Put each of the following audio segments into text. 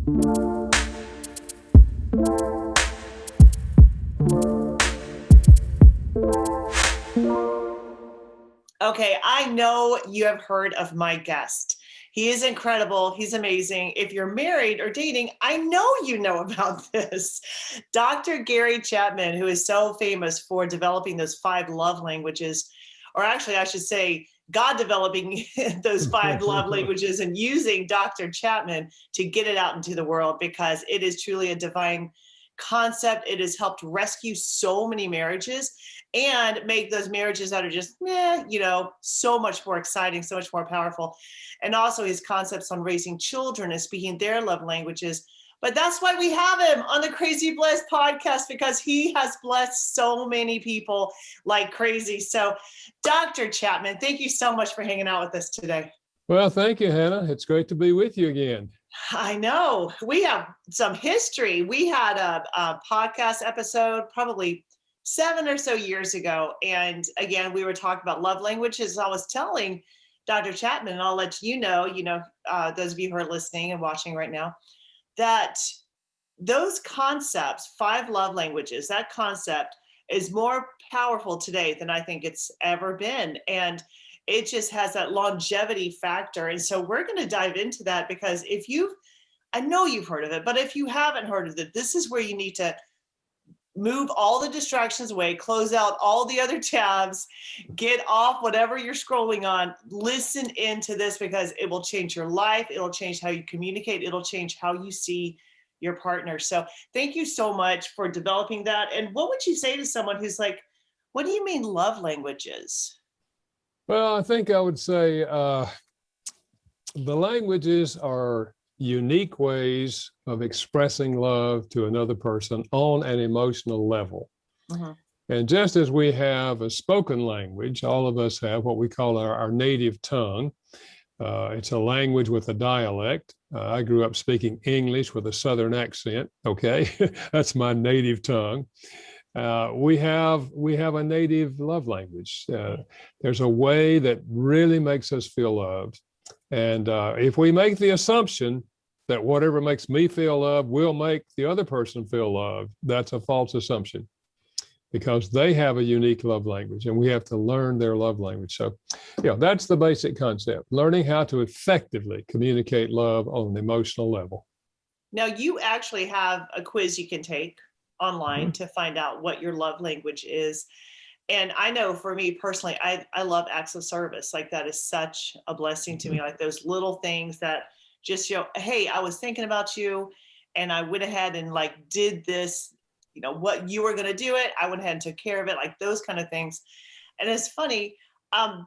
Okay, I know you have heard of my guest. He is incredible. He's amazing. If you're married or dating, I know you know about this. Dr. Gary Chapman, who is so famous for developing those 5 love languages, or actually, I should say, God developing those 5 love languages and using Dr. Chapman to get it out into the world, because it is truly a divine concept. It has helped rescue so many marriages and make those marriages that are just, so much more exciting, so much more powerful. And also his concepts on raising children and speaking their love languages. But that's why we have him on the Crazy Blessed podcast, because he has blessed so many people like crazy. So Dr. Chapman, thank you so much for hanging out with us today. Well, thank you, Hannah. It's great to be with you again. I know. We have some history. We had a podcast episode probably 7 or so years ago. And again, we were talking about love languages. I was telling Dr. Chapman, and I'll let you know, those of you who are listening and watching right now, that those concepts, 5 love languages, that concept is more powerful today than I think it's ever been. And it just has that longevity factor. And so we're going to dive into that, because I know you've heard of it, but if you haven't heard of it, this is where you need to move all the distractions away, close out all the other tabs, get off whatever you're scrolling on, listen into this, because it will change your life. It'll change how you communicate. It'll change how you see your partner. So thank you so much for developing that. And what would you say to someone who's like, what do you mean love languages? Well, I think I would say the languages are unique ways of expressing love to another person on an emotional level. Mm-hmm. And just as we have a spoken language, all of us have what we call our native tongue. It's a language with a dialect. I grew up speaking English with a Southern accent. Okay, that's my native tongue. We have a native love language. There's a way that really makes us feel loved. And if we make the assumption that whatever makes me feel loved will make the other person feel loved, that's a false assumption, because they have a unique love language and we have to learn their love language. So, that's the basic concept, learning how to effectively communicate love on an emotional level. Now, you actually have a quiz you can take online to find out what your love language is. And I know for me personally, I love acts of service. Like, that is such a blessing to me. Like those little things that just show, hey, I was thinking about you and I went ahead and did this, what you were going to do it. I went ahead and took care of it, like those kind of things. And it's funny,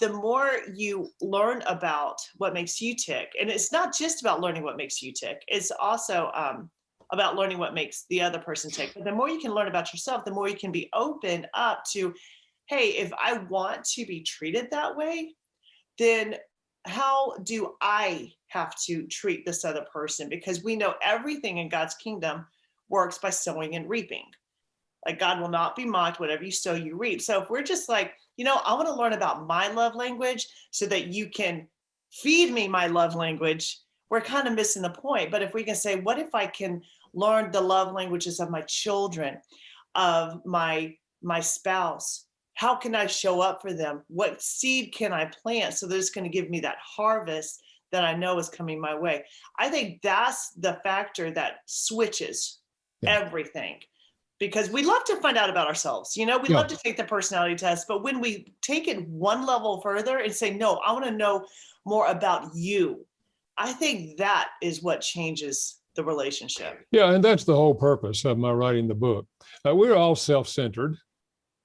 the more you learn about what makes you tick, and it's not just about learning what makes you tick, it's also about learning what makes the other person tick. But the more you can learn about yourself, the more you can be open up to, hey, if I want to be treated that way, then how do I have to treat this other person? Because we know everything in God's kingdom works by sowing and reaping. Like, God will not be mocked. Whatever you sow, you reap. So if we're just like, I want to learn about my love language so that you can feed me my love language, we're kind of missing the point. But if we can say, what if I can learn the love languages of my children, of my spouse? How can I show up for them? What seed can I plant so that it's going to give me that harvest that I know is coming my way? I think that's the factor that switches everything, because we love to find out about ourselves. We love to take the personality test, but when we take it one level further and say, no, I want to know more about you, I think that is what changes the relationship. Yeah, and that's the whole purpose of my writing the book. We're all self-centered.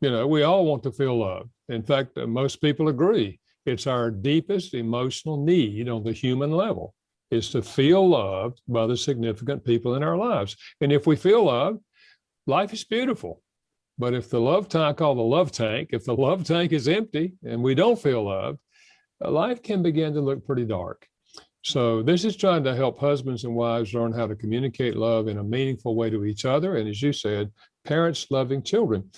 We all want to feel loved. In fact, most people agree. It's our deepest emotional need on the human level, is to feel loved by the significant people in our lives. And if we feel loved, life is beautiful. But if the love tank, I call the love tank, if the love tank is empty and we don't feel loved, life can begin to look pretty dark. So this is trying to help husbands and wives learn how to communicate love in a meaningful way to each other. And as you said, parents loving children.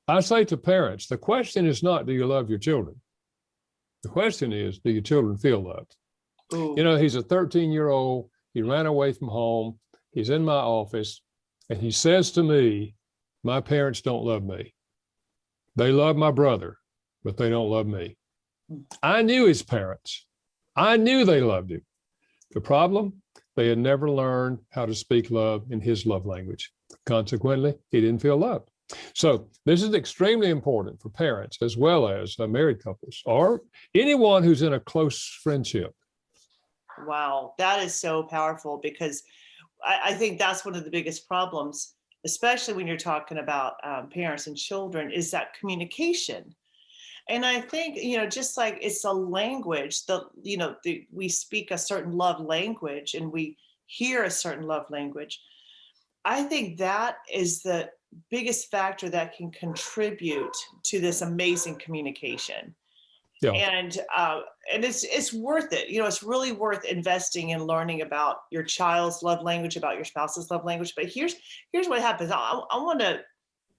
I say to parents, the question is not, do you love your children? The question is, do your children feel loved? Ooh. He's a 13-year-old. He ran away from home. he's in my office, and he says to me, my parents don't love me. They love my brother, but they don't love me. I knew his parents. I knew they loved him. The problem, they had never learned how to speak love in his love language. Consequently, he didn't feel loved. So this is extremely important for parents as well as married couples or anyone who's in a close friendship. Wow, that is so powerful, because I think that's one of the biggest problems, especially when you're talking about parents and children, is that communication. And I think, just like it's a language, we speak a certain love language and we hear a certain love language. I think that is the biggest factor that can contribute to this amazing communication. Yeah. And it's worth it. It's really worth investing in learning about your child's love language, about your spouse's love language. But here's what happens. I want to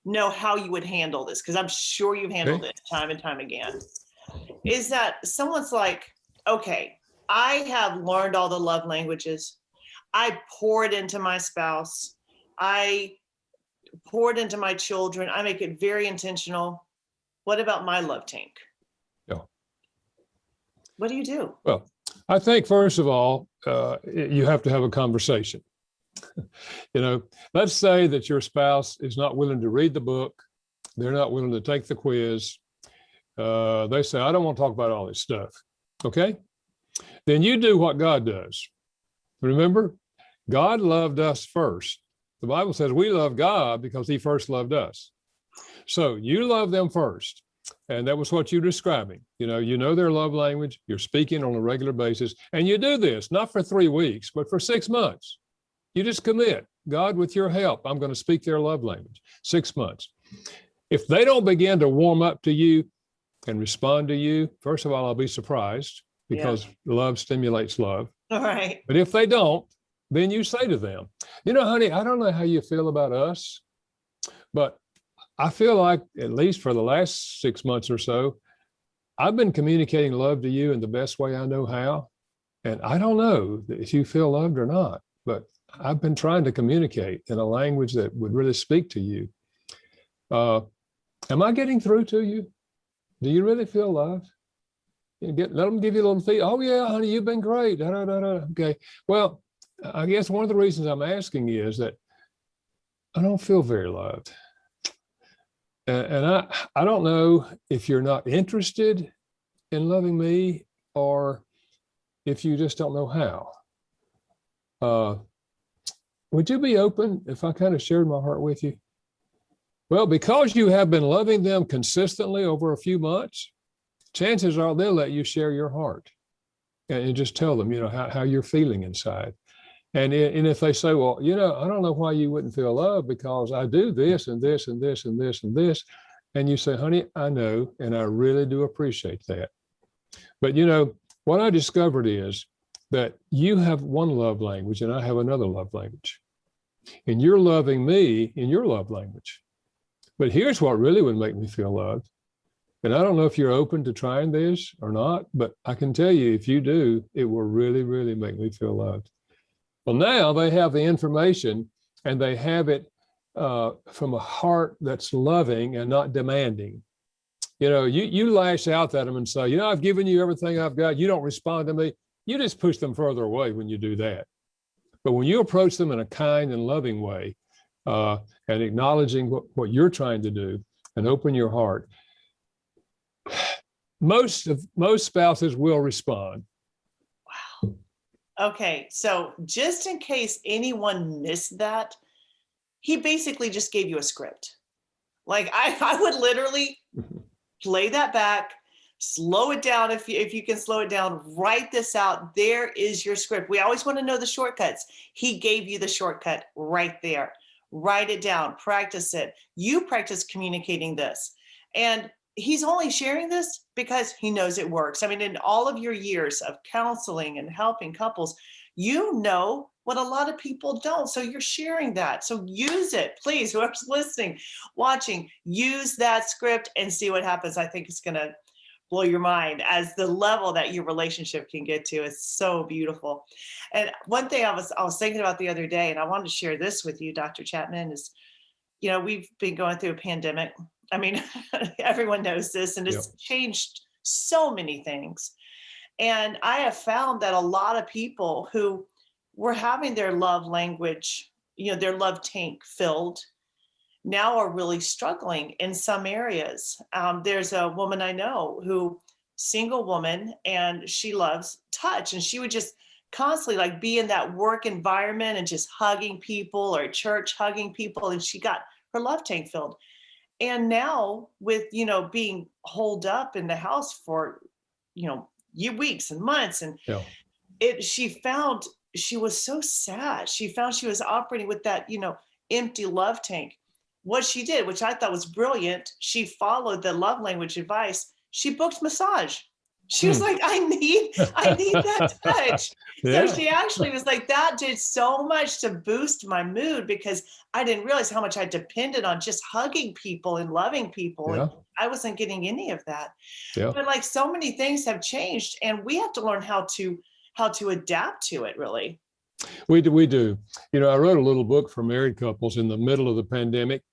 know how you would handle this, because I'm sure you've handled it time and time again. Is that someone's like, okay, I have learned all the love languages. I pour it into my spouse. I pour it into my children. I make it very intentional. What about my love tank? Yeah. What do you do? Well, I think first of all, you have to have a conversation. Let's say that your spouse is not willing to read the book. They're not willing to take the quiz. They say, I don't want to talk about all this stuff. Okay. Then you do what God does. Remember, God loved us first. The Bible says we love God because he first loved us. So you love them first. And that was what you're describing. You know their love language. You're speaking on a regular basis. And you do this, not for 3 weeks, but for 6 months. You just commit. God, with your help, I'm going to speak their love language. 6 months. If they don't begin to warm up to you and respond to you, first of all, I'll be surprised, because love stimulates love. All right. But if they don't, then you say to them, honey, I don't know how you feel about us, but I feel like, at least for the last 6 months or so, I've been communicating love to you in the best way I know how. And I don't know if you feel loved or not, but I've been trying to communicate in a language that would really speak to you. Am I getting through to you? Do you really feel loved? Let them give you a little feel. Oh yeah, honey, you've been great. Da, da, da, da. Okay. Well, I guess one of the reasons I'm asking is that I don't feel very loved. And I don't know if you're not interested in loving me or if you just don't know how. Would you be open if I kind of shared my heart with you? Well, because you have been loving them consistently over a few months, chances are they'll let you share your heart and just tell them, how you're feeling inside. And if they say, well, I don't know why you wouldn't feel love, because I do this and this and this and this and this. And you say, honey, I know, and I really do appreciate that. But, what I discovered is that you have one love language and I have another love language. And you're loving me in your love language. But here's what really would make me feel loved. And I don't know if you're open to trying this or not, but I can tell you, if you do, it will really, really make me feel loved. Well, now they have the information, and they have it from a heart that's loving and not demanding. You lash out at them and say, I've given you everything I've got. You don't respond to me. You just push them further away when you do that. But when you approach them in a kind and loving way, and acknowledging what you're trying to do and open your heart, most spouses will respond. Wow. Okay. So just in case anyone missed that, he basically just gave you a script. Like I would literally play that back, slow it down. If you can slow it down, write this out. There is your script. We always want to know the shortcuts. He gave you the shortcut right there. Write it down, practice it. You practice communicating this. And he's only sharing this because he knows it works. I mean, in all of your years of counseling and helping couples, you know what a lot of people don't. So you're sharing that. So use it, please. Whoever's listening, watching, use that script and see what happens. I think it's going to blow your mind as the level that your relationship can get to. It's so beautiful. And one thing I was thinking about the other day, and I wanted to share this with you, Dr. Chapman, is, we've been going through a pandemic. I mean, everyone knows this, and Yeah. it's changed so many things. And I have found that a lot of people who were having their love language, their love tank filled, now are really struggling in some areas. There's a woman I know who, single woman, and she loves touch, and she would just constantly like be in that work environment and just hugging people, or at church hugging people, and she got her love tank filled. And now with, being holed up in the house for, weeks and months, and Yeah. she found she was so sad. She found she was operating with that, empty love tank. What she did, which I thought was brilliant, she followed the love language advice. She booked massage. She was like, I need that touch. Yeah. So she actually was like, that did so much to boost my mood, because I didn't realize how much I depended on just hugging people and loving people. Yeah. And I wasn't getting any of that. Yeah. But like, so many things have changed, and we have to learn how to adapt to it, really. We do. I wrote a little book for married couples in the middle of the pandemic.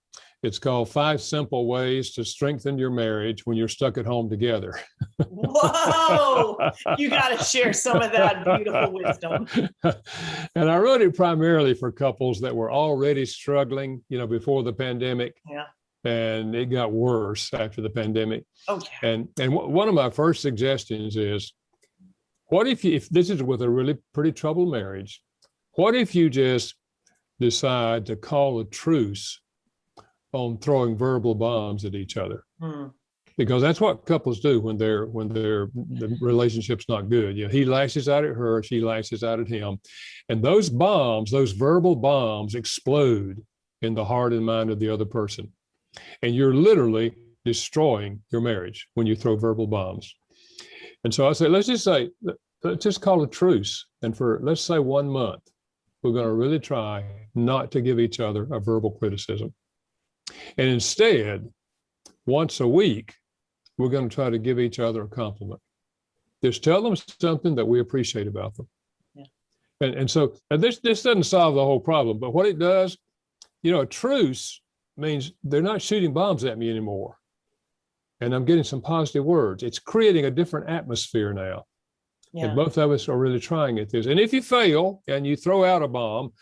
It's called 5 Simple Ways to Strengthen Your Marriage When You're Stuck at Home Together. Whoa, you got to share some of that beautiful wisdom. And I wrote it primarily for couples that were already struggling, before the pandemic. Yeah. And it got worse after the pandemic. Oh, yeah. And one of my first suggestions is, what if this is with a really pretty troubled marriage, what if you just decide to call a truce on throwing verbal bombs at each other? Because that's what couples do when the relationship's not good. He lashes out at her, she lashes out at him, and those bombs, those verbal bombs, explode in the heart and mind of the other person, and you're literally destroying your marriage when you throw verbal bombs. And so I say, let's just call a truce, and for, let's say, 1 month, we're going to really try not to give each other a verbal criticism. And instead, once a week, we're going to try to give each other a compliment. Just tell them something that we appreciate about them. Yeah. And so this doesn't solve the whole problem, but what it does, a truce means they're not shooting bombs at me anymore. And I'm getting some positive words. It's creating a different atmosphere now. Yeah. And both of us are really trying at this. And if you fail and you throw out a bomb,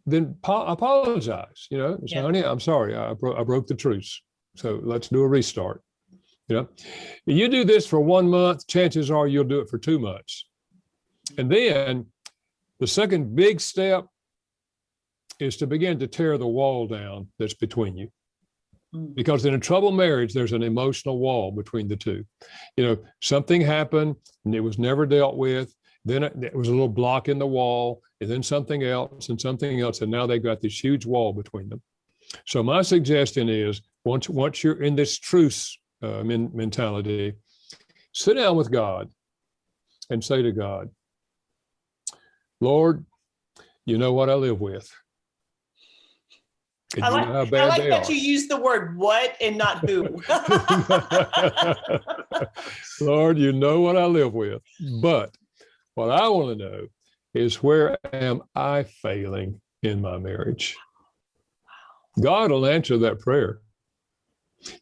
then apologize. Say, honey, I'm sorry, I broke the truce. So let's do a restart. You do this for 1 month, chances are you'll do it for 2 months. And then the second big step is to begin to tear the wall down that's between you. Because in a troubled marriage, there's an emotional wall between the two. Something happened and it was never dealt with. Then it was a little block in the wall, and then something else and something else. And now they've got this huge wall between them. So my suggestion is, once you're in this truce mentality, sit down with God and say to God, Lord, you know what I live with. I like that you use the word what and not who. Lord, you know what I live with. But what I want to know is, where am I failing in my marriage? God will answer that prayer.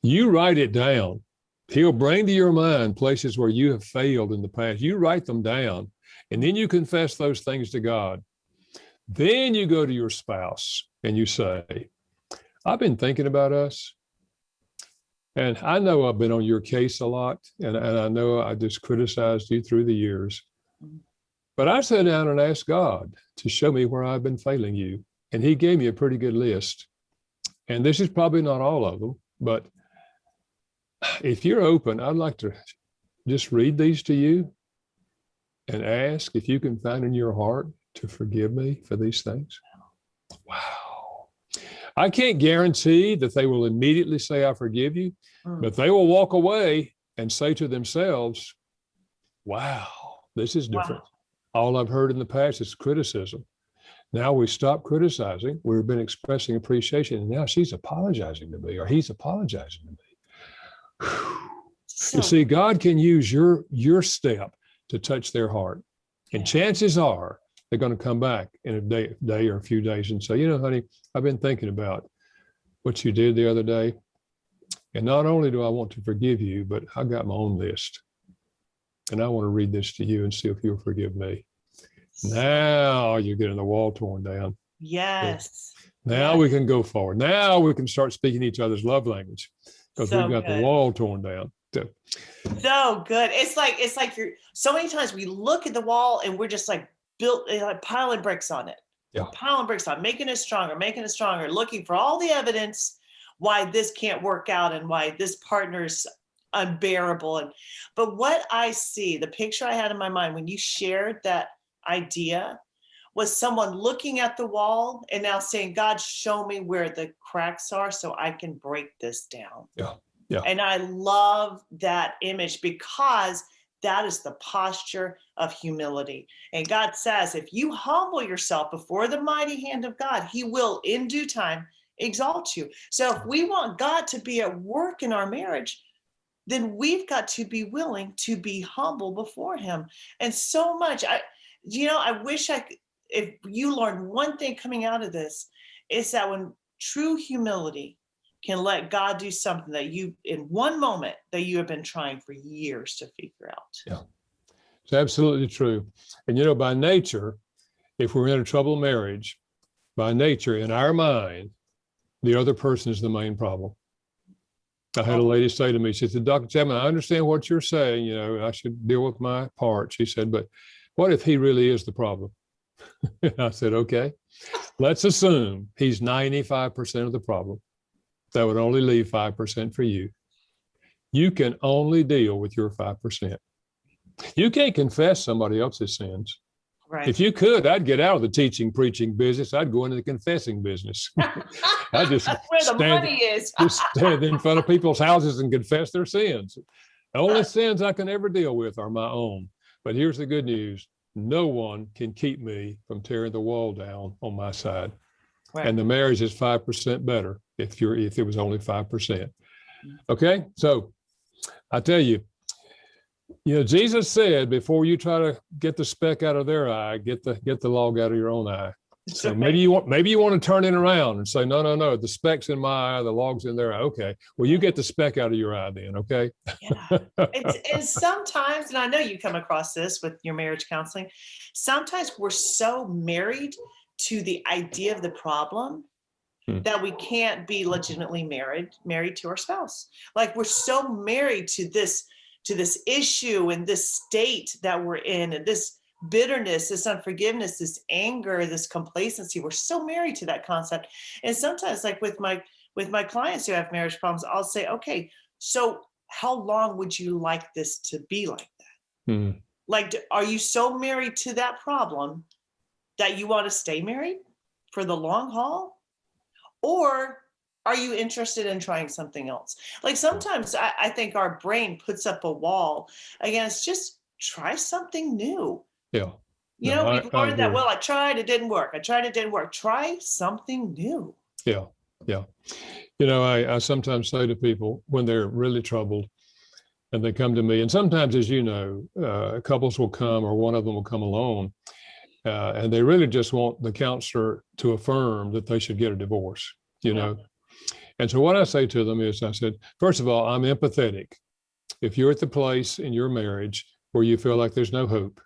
You write it down. He'll bring to your mind places where you have failed in the past. You write them down, and then you confess those things to God. Then you go to your spouse and you say, I've been thinking about us, and I know I've been on your case a lot, and I know I just criticized you through the years. But I sat down and asked God to show me where I've been failing you, and he gave me a pretty good list. And this is probably not all of them, but if you're open, I'd like to just read these to you and ask if you can find in your heart to forgive me for these things. Wow. I can't guarantee that they will immediately say, I forgive you, but they will walk away and say to themselves, wow, this is different. Wow. All I've heard in the past is criticism. Now we stop criticizing. We've been expressing appreciation, and now she's apologizing to me, or he's apologizing to me. You So see, God can use your step to touch their heart. And yeah. chances are they're going to come back in a day or a few days and say, honey, I've been thinking about what you did the other day. And not only do I want to forgive you, but I got my own list. And I want to read this to you and see if you'll forgive me. Now you're getting the wall torn down. Yes. Now we can go forward. Now we can start speaking each other's love language because we've got the wall torn down. So good. It's like you're so many times we look at the wall and we're just like piling bricks on it. Yeah. Piling bricks on, making it stronger, looking for all the evidence why this can't work out and why this partner's unbearable. But what I see, the picture I had in my mind when you shared that idea was someone looking at the wall and now saying, God, show me where the cracks are so I can break this down. Yeah. Yeah. And I love that image because that is the posture of humility. And God says, if you humble yourself before the mighty hand of God, he will in due time exalt you. So if we want God to be at work in our marriage, then we've got to be willing to be humble before him. And so much, I wish if you learned one thing coming out of this, is that when true humility can let God do something that you, in one moment, that you have been trying for years to figure out. Yeah, it's absolutely true. And by nature, if we're in a troubled marriage, by nature, in our mind, the other person is the main problem. I had a lady say to me, she said, Dr. Chapman, I understand what you're saying, I should deal with my part. She said, but what if he really is the problem? I said, okay, let's assume he's 95% of the problem. That would only leave 5% for you. You can only deal with your 5%. You can't confess somebody else's sins. Right. If you could, I'd get out of the teaching, preaching business. I'd go into the confessing business. I just That's where the money is. just stand in front of people's houses and confess their sins. The only sins I can ever deal with are my own. But here's the good news. No one can keep me from tearing the wall down on my side. Right. And the marriage is 5% better if it was only 5%. Okay, so I tell you, Jesus said, before you try to get the speck out of their eye, get the log out of your own eye. So maybe you want to turn it around and say, no, the speck's in my eye, the log's in their eye. Okay, well, you get the speck out of your eye then, okay? Yeah. And sometimes, and I know you come across this with your marriage counseling, sometimes we're so married to the idea of the problem that we can't be legitimately married to our spouse. Like we're so married to this issue and this state that we're in, and this bitterness, this unforgiveness, this anger, this complacency. We're so married to that concept. And sometimes, like with my clients who have marriage problems, I'll say, okay, so how long would you like this to be like that? Mm. Like, are you so married to that problem that you want to stay married for the long haul? Or are you interested in trying something else? Like sometimes I think our brain puts up a wall against just try something new. Yeah. We've learned that, well, I tried, it didn't work. Try something new. Yeah. Yeah. I sometimes say to people when they're really troubled and they come to me, and sometimes, as you know, couples will come or one of them will come alone. And they really just want the counselor to affirm that they should get a divorce, And so what I say to them is, I said, first of all, I'm empathetic. If you're at the place in your marriage where you feel like there's no hope,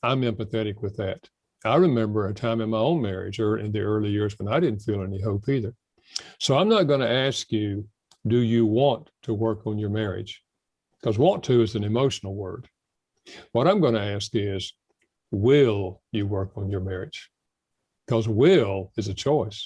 I'm empathetic with that. I remember a time in my own marriage or in the early years when I didn't feel any hope either. So I'm not going to ask you, do you want to work on your marriage? Because want to is an emotional word. What I'm going to ask is, will you work on your marriage? Because will is a choice.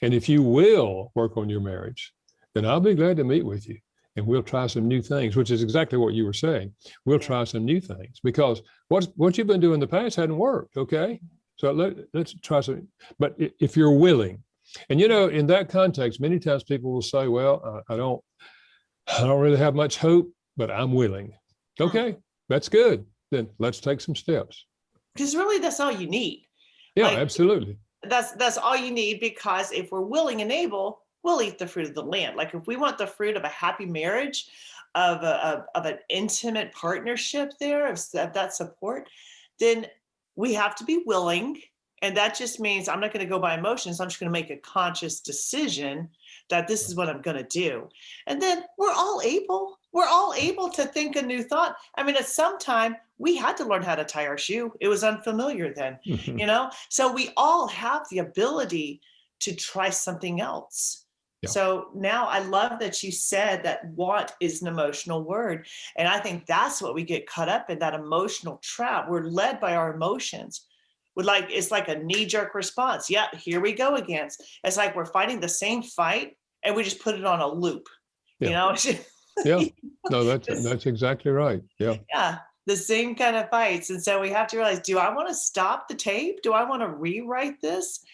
And if you will work on your marriage, then I'll be glad to meet with you and we'll try some new things, which is exactly what you were saying. We'll try some new things because what you've been doing in the past hadn't worked, okay? So let's try some, but if you're willing, and in that context, many times people will say, well, I don't really have much hope, but I'm willing. Okay, that's good. Then let's take some steps. Because really, that's all you need. Yeah, absolutely. That's all you need, because if we're willing and able, we'll eat the fruit of the land. Like if we want the fruit of a happy marriage, of an intimate partnership there, of that support, then we have to be willing. And that just means I'm not going to go by emotions. I'm just going to make a conscious decision that this is what I'm going to do. And then we're all able to think a new thought. I mean, at some time we had to learn how to tie our shoe. It was unfamiliar then, so we all have the ability to try something else. Yeah. So now I love that you said that want is an emotional word. And I think that's what we get caught up in, that emotional trap. We're led by our emotions. It's like a knee-jerk response. Yeah, here we go again. It's like we're fighting the same fight and we just put it on a loop. Yeah. Yeah. No, that's exactly right. Yeah. Yeah. The same kind of fights. And so we have to realize, do I want to stop the tape? Do I want to rewrite this?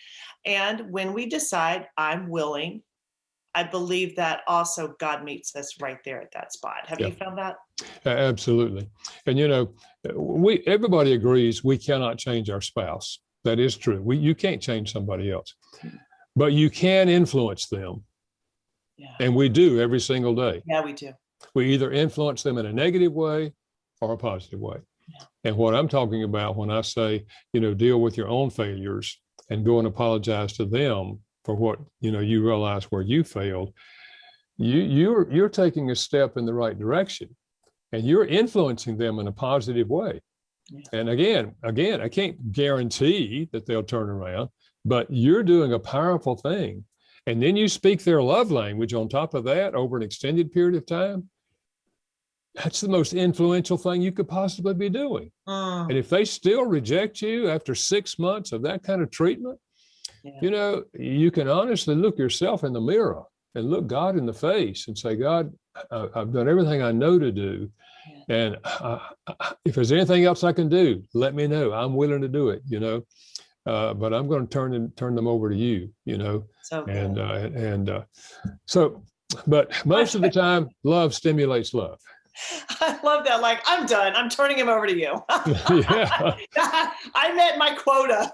And when we decide I'm willing, I believe that also God meets us right there at that spot. Have you found that? Absolutely. And, everybody agrees we cannot change our spouse. That is true. You can't change somebody else, but you can influence them. Yeah. And we do every single day. Yeah, we do. We either influence them in a negative way or a positive way. Yeah. And what I'm talking about when I say, deal with your own failures and go and apologize to them for what, you realize where you failed, you're taking a step in the right direction and you're influencing them in a positive way. Yeah. And again, I can't guarantee that they'll turn around, but you're doing a powerful thing. And then you speak their love language on top of that over an extended period of time. That's the most influential thing you could possibly be doing. And if they still reject you after 6 months of that kind of treatment, you can honestly look yourself in the mirror and look God in the face and say, God, I've done everything I know to do. Yeah. And if there's anything else I can do, let me know. I'm willing to do it, but I'm going to turn them over to you, So but most of the time, love stimulates love. I love that. Like, I'm done. I'm turning him over to you. Yeah. I met my quota.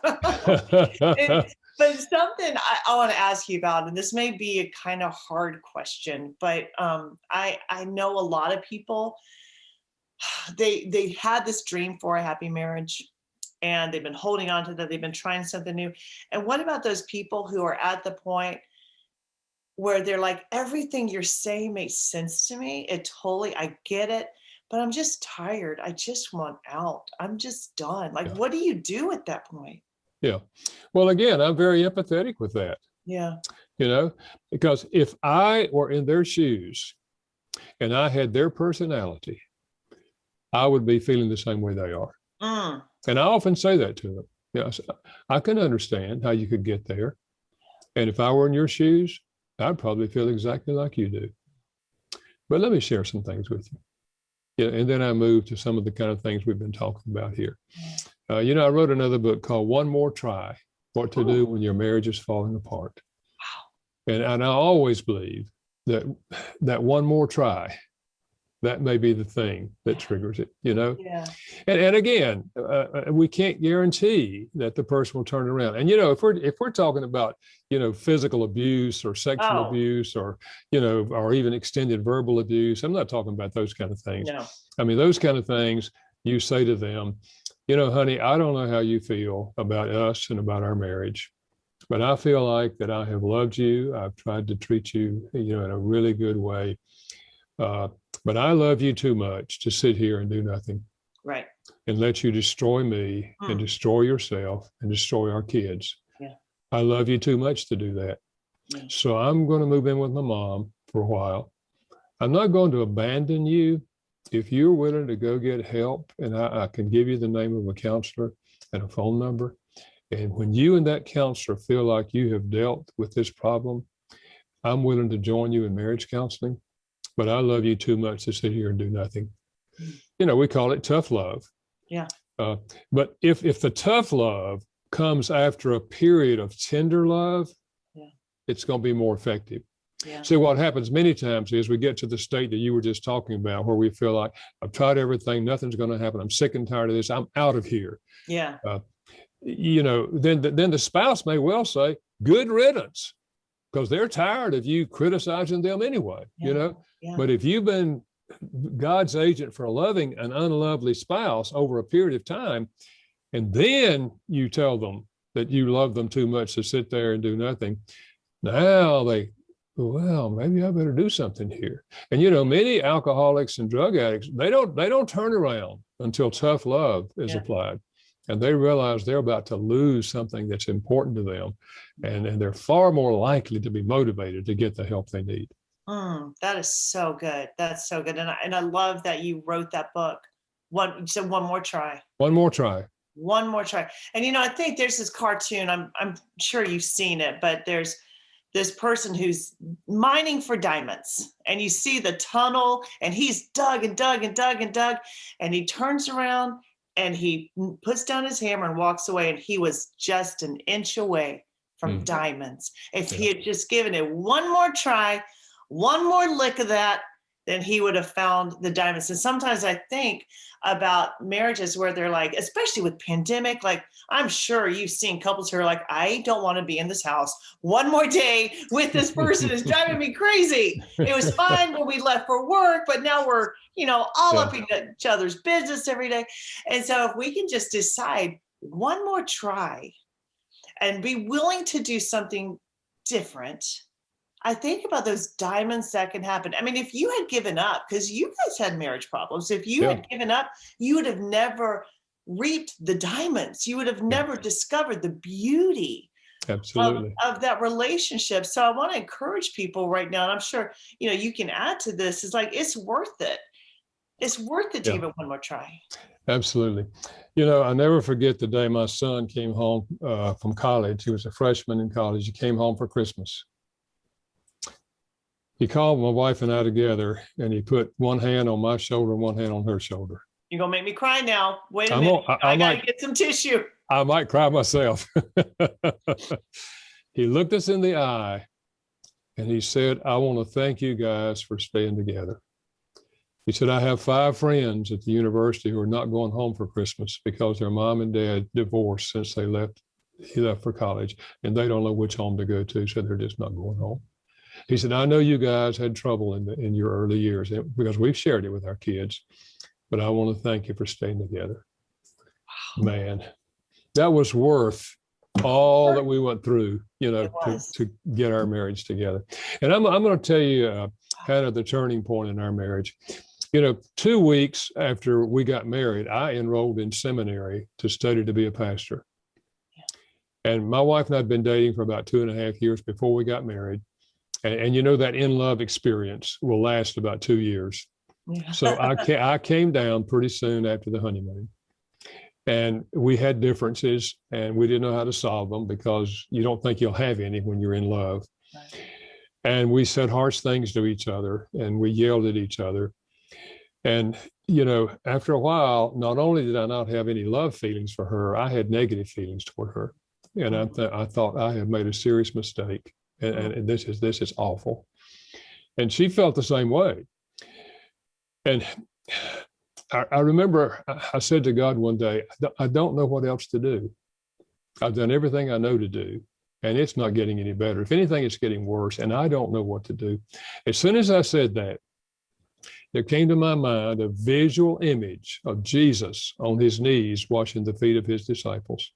But something I want to ask you about, and this may be a kind of hard question, but I know a lot of people, they had this dream for a happy marriage and they've been holding on to that. They've been trying something new. And what about those people who are at the point where they're like, everything you're saying makes sense to me. I get it, but I'm just tired. I just want out. I'm just done. Like, what do you do at that point? Yeah. Well, again, I'm very empathetic with that. Yeah. Because if I were in their shoes and I had their personality, I would be feeling the same way they are. And I often say that to them. Yes, I can understand how you could get there. And if I were in your shoes, I'd probably feel exactly like you do. But let me share some things with you. Yeah, and then I move to some of the kind of things we've been talking about here. I wrote another book called One More Try, What to Do When Your Marriage is Falling Apart. Wow. And I always believe that one more try, that may be the thing that triggers it, Yeah. And again, we can't guarantee that the person will turn around. And, if we're talking about, physical abuse or sexual abuse or, or even extended verbal abuse, I'm not talking about those kind of things. No. I mean, those kind of things you say to them, honey, I don't know how you feel about us and about our marriage, but I feel like that I have loved you. I've tried to treat you, in a really good way. But I love you too much to sit here and do nothing. Right. And let you destroy me and destroy yourself and destroy our kids. Yeah. I love you too much to do that. Yeah. So I'm going to move in with my mom for a while. I'm not going to abandon you. If you're willing to go get help, and I can give you the name of a counselor and a phone number. And when you and that counselor feel like you have dealt with this problem, I'm willing to join you in marriage counseling. But I love you too much to sit here and do nothing. We call it tough love. Yeah. But if the tough love comes after a period of tender love, it's going to be more effective. Yeah. See, what happens many times is we get to the state that you were just talking about, where we feel like I've tried everything, nothing's going to happen. I'm sick and tired of this. I'm out of here. Yeah. Then the spouse may well say, good riddance, because they're tired of you criticizing them anyway. Yeah. Yeah. But if you've been God's agent for loving an unlovely spouse over a period of time, and then you tell them that you love them too much to sit there and do nothing. Now well, maybe I better do something here. And many alcoholics and drug addicts, they don't turn around until tough love is applied. And they realize they're about to lose something that's important to them. And they're far more likely to be motivated to get the help they need. That is so good. That's so good. And I love that you wrote that book. You said one more try. One more try. One more try. And I think there's this cartoon, I'm sure you've seen it, but there's this person who's mining for diamonds, and you see the tunnel, and he's dug and dug and dug and dug, and he turns around and he puts down his hammer and walks away, and he was just an inch away from diamonds. If he had just given it one more try, one more lick of that, then he would have found the diamonds. And sometimes I think about marriages where they're like, especially with pandemic, like I'm sure you've seen couples who are like, I don't want to be in this house one more day with this person. It's driving me crazy. It was fine when we left for work, but now we're, all up in each other's business every day. And so if we can just decide one more try and be willing to do something different, I think about those diamonds that can happen. I mean, if you had given up, because you guys had marriage problems, if you had given up, you would have never reaped the diamonds. You would have never discovered the beauty of that relationship. So I want to encourage people right now, and I'm sure, you can add to this, is like, it's worth it. It's worth it to give it one more try. Absolutely. I never forget the day my son came home from college. He was a freshman in college. He came home for Christmas. He called my wife and I together, and he put one hand on my shoulder and one hand on her shoulder. You're going to make me cry now. Wait a minute. I got to get some tissue. I might cry myself. He looked us in the eye, and he said, I want to thank you guys for staying together. He said, I have 5 friends at the university who are not going home for Christmas because their mom and dad divorced since he left for college, and they don't know which home to go to, so they're just not going home. He said, I know you guys had trouble in your early years because we've shared it with our kids, but I want to thank you for staying together. Wow. Man, that was worth all that we went through, to get our marriage together. And I'm going to tell you kind of the turning point in our marriage. 2 weeks after we got married, I enrolled in seminary to study to be a pastor. And my wife and I had been dating for about 2.5 years before we got married. And that in love experience will last about 2 years. Yeah. So I came down pretty soon after the honeymoon. And we had differences, and we didn't know how to solve them because you don't think you'll have any when you're in love. Right. And we said harsh things to each other, and we yelled at each other. And, after a while, not only did I not have any love feelings for her, I had negative feelings toward her. And I thought I had made a serious mistake. And this is awful. And she felt the same way. And I remember I said to God one day, I don't know what else to do. I've done everything I know to do, and it's not getting any better. If anything, it's getting worse, and I don't know what to do. As soon as I said that, there came to my mind a visual image of Jesus on his knees washing the feet of his disciples.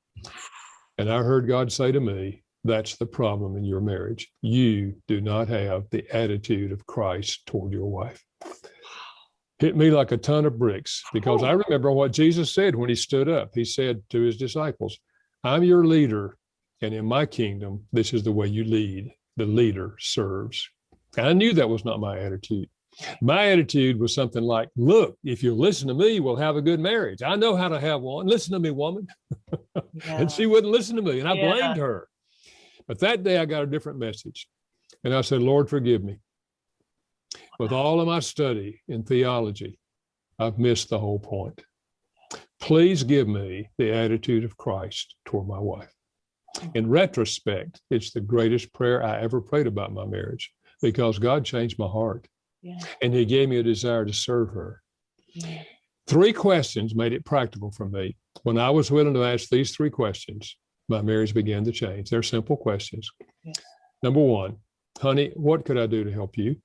And I heard God say to me, that's the problem in your marriage. You do not have the attitude of Christ toward your wife. Hit me like a ton of bricks, because I remember what Jesus said when he stood up. He said to his disciples, I'm your leader, and in my kingdom, this is the way you lead. The leader serves. And I knew that was not my attitude. My attitude was something like, look, if you listen to me, we'll have a good marriage. I know how to have one. Listen to me, woman. Yeah. And she wouldn't listen to me, and I blamed her. But that day I got a different message. And I said, Lord, forgive me. With all of my study in theology, I've missed the whole point. Please give me the attitude of Christ toward my wife. In retrospect, it's the greatest prayer I ever prayed about my marriage, because God changed my heart. Yeah. And he gave me a desire to serve her. Yeah. 3 questions made it practical for me. When I was willing to ask these 3 questions, my marriage began to change. They're simple questions. Yeah. Number 1, honey, what could I do to help you?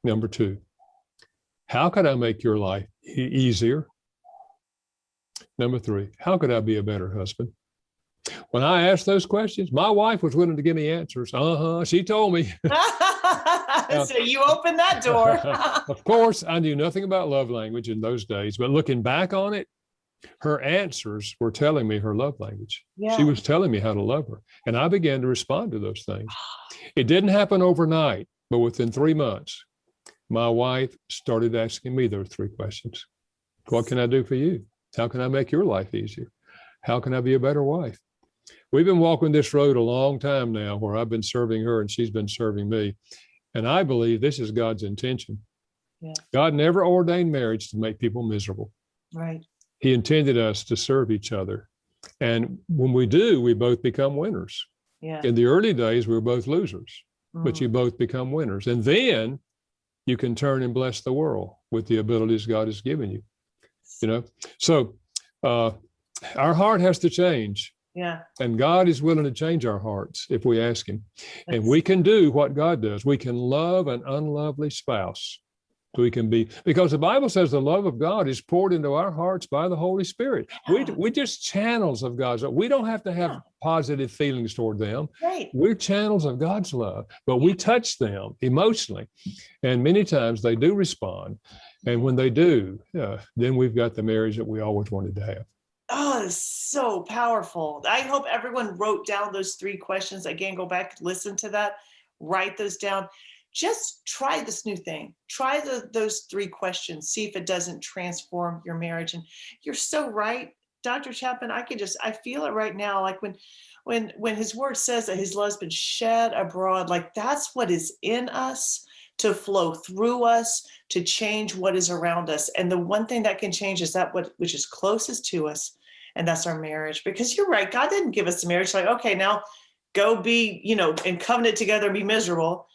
Number 2, How could I make your life easier? Number 3, how could I be a better husband? When I asked those questions, my wife was willing to give me answers. She told me. So you opened that door. Of course, I knew nothing about love language in those days, but looking back on it, her answers were telling me her love language. Yeah. She was telling me how to love her. And I began to respond to those things. It didn't happen overnight, but within 3 months, my wife started asking me those 3 questions. What can I do for you? How can I make your life easier? How can I be a better wife? We've been walking this road a long time now where I've been serving her and she's been serving me. And I believe this is God's intention. Yeah. God never ordained marriage to make people miserable. Right. He intended us to serve each other. And when we do, we both become winners. Yeah. In the early days, we were both losers, but you both become winners. And then you can turn and bless the world with the abilities God has given you. You know, so our heart has to change. Yeah. And God is willing to change our hearts if we ask him. That's... And we can do what God does. We can love an unlovely spouse. We can be, because the Bible says the love of God is poured into our hearts by the Holy Spirit. We're just channels of God's love. We don't have to have positive feelings toward them. Right. We're channels of God's love, but we touch them emotionally. And many times they do respond. And when they do, then we've got the marriage that we always wanted to have. Oh, it's so powerful. I hope everyone wrote down those 3 questions. Again, go back, listen to that, write those down. Just try this new thing. Try those 3 questions. See if it doesn't transform your marriage. And you're so right, Dr. Chapman. I feel it right now. Like when his word says that his love's been shed abroad, like that's what is in us to flow through us, to change what is around us. And the one thing that can change is that which is closest to us. And that's our marriage. Because you're right. God didn't give us a marriage like, okay, now go be, in covenant together and be miserable.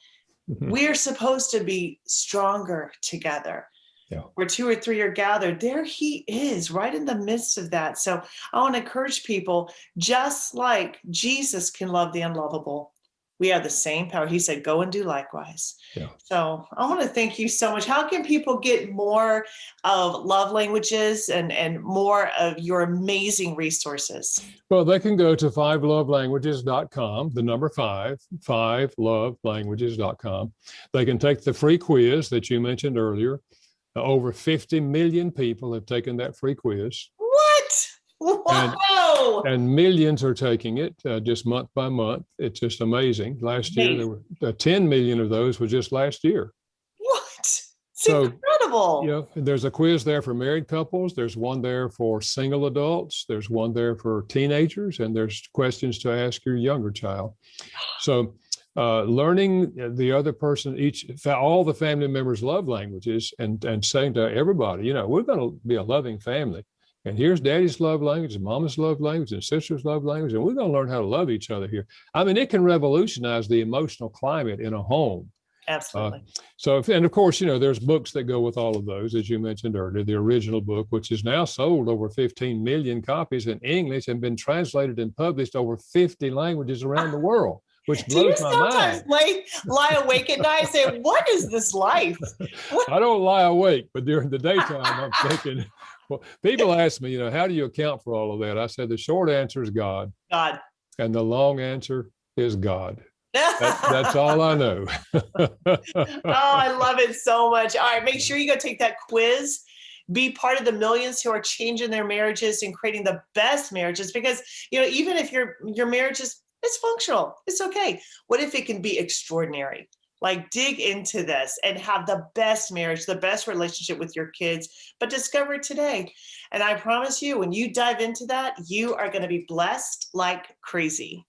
Mm-hmm. We're supposed to be stronger together. Yeah. Where 2 or 3 are gathered, there he is right in the midst of that. So I want to encourage people, just like Jesus can love the unlovable, we have the same power. He said, go and do likewise. Yeah. So I want to thank you so much. How can people get more of love languages and more of your amazing resources? Well, they can go to 5lovelanguages.com, the number 5lovelanguages.com. They can take the free quiz that you mentioned earlier. Over 50 million people have taken that free quiz. What? Wow! And millions are taking it just month by month. It's just amazing. Last year, there were 10 million of those was just last year. What? It's incredible. There's a quiz there for married couples. There's one there for single adults. There's one there for teenagers. And there's questions to ask your younger child. So learning the other person, all the family members' love languages and saying to everybody, we're going to be a loving family. And here's daddy's love language and mama's love language and sister's love language. And we're going to learn how to love each other here. I mean, it can revolutionize the emotional climate in a home. Absolutely. And of course, there's books that go with all of those, as you mentioned earlier. The original book, which is now sold over 15 million copies in English and been translated and published over 50 languages around the world. Which blows my mind. Do you sometimes lie awake at night and say, what is this life? I don't lie awake, but during the daytime, I'm thinking, well, people ask me, how do you account for all of that? I said, the short answer is God. God. And the long answer is God. That's all I know. I love it so much. All right, make sure you go take that quiz. Be part of the millions who are changing their marriages and creating the best marriages. Because, even if your marriage is it's functional. It's okay. What if it can be extraordinary? Like dig into this and have the best marriage, the best relationship with your kids, but discover it today. And I promise you, when you dive into that, you are going to be blessed like crazy.